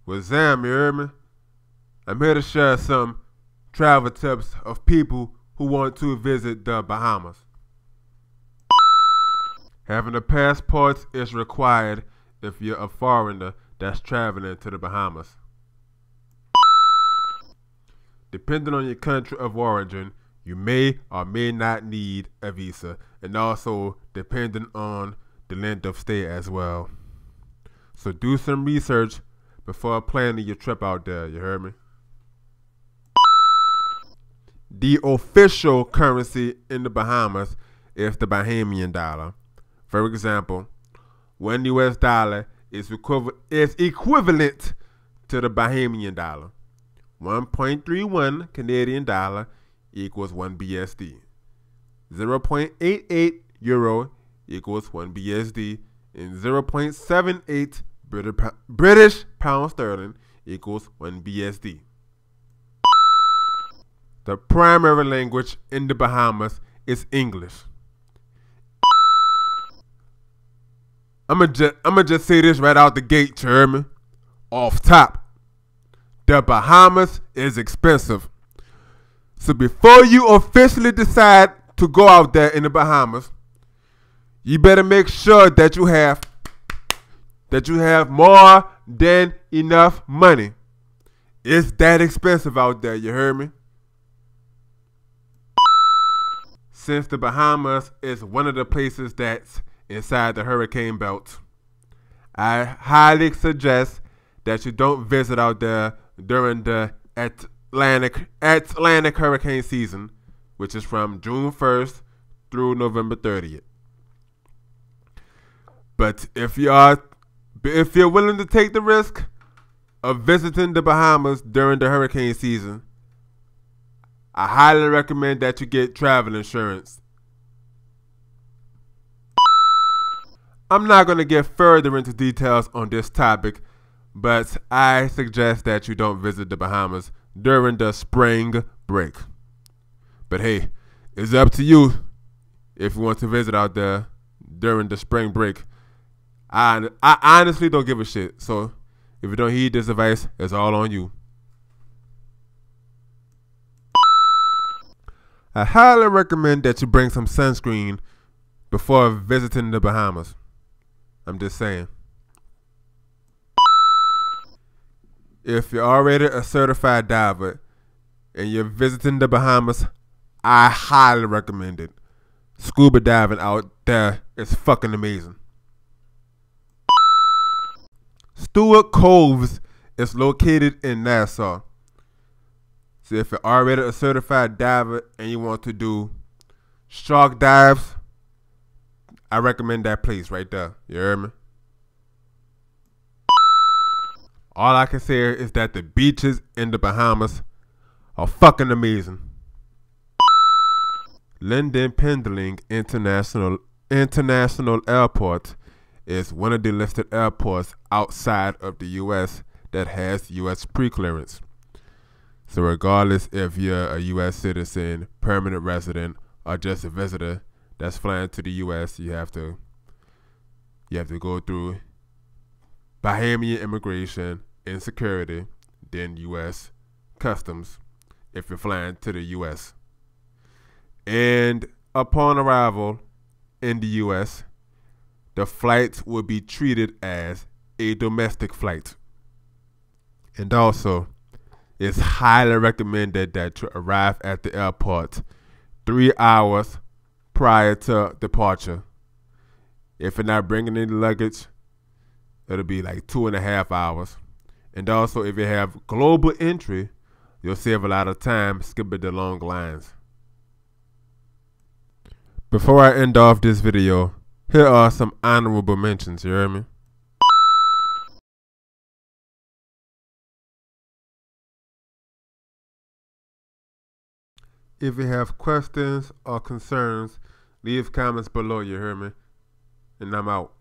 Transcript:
Well, Zam, you heard me? I'm here to share some travel tips of people who want to visit the Bahamas. Having a passport is required if you're a foreigner that's traveling to the Bahamas. Depending on your country of origin, you may or may not need a visa, and also depending on the length of stay as well. So do some research before planning your trip out there, you heard me? The official currency in the Bahamas is the Bahamian dollar. For example, $1 US is equivalent to the Bahamian dollar. 1.31 Canadian dollar equals 1 BSD. 0.88 euro equals 1 BSD, and 0.78 British pound sterling equals 1 BSD. The primary language in the Bahamas is English. I'ma just say this right out the gate, Chairman. Off top, the Bahamas is expensive. So before you officially decide to go out there in the Bahamas, you better make sure that you have more than enough money. It's that expensive out there, you heard me? Since the Bahamas is one of the places that's inside the hurricane belt, I highly suggest that you don't visit out there during the Atlantic hurricane season, which is from June 1st through November 30th. But if you're willing to take the risk of visiting the Bahamas during the hurricane season, I highly recommend that you get travel insurance. I'm not going to get further into details on this topic, but I suggest that you don't visit the Bahamas during the spring break. But hey, it's up to you if you want to visit out there during the spring break. I honestly don't give a shit. So if you don't heed this advice, it's all on you. I highly recommend that you bring some sunscreen before visiting the Bahamas. I'm just saying. If you're already a certified diver and you're visiting the Bahamas, I highly recommend it. Scuba diving out there is fucking amazing. Stewart Coves is located in Nassau. So if you're already a certified diver and you want to do shark dives, I recommend that place right there. You heard me? All I can say is that the beaches in the Bahamas are fucking amazing. Linden Pendling International Airport is one of the listed airports outside of the U.S. that has U.S. pre-clearance. So regardless if you're a U.S. citizen, permanent resident, or just a visitor that's flying to the U.S., you have to go through Bahamian immigration and security, then U.S. customs if you're flying to the U.S. And upon arrival in the U.S., the flight will be treated as a domestic flight. And also, it's highly recommended that you arrive at the airport 3 hours prior to departure. If you're not bringing any luggage, it'll be like 2.5 hours. And also, if you have global entry, you'll save a lot of time skipping the long lines. Before I end off this video, here are some honorable mentions, you hear me? If you have questions or concerns, leave comments below, you hear me? And I'm out.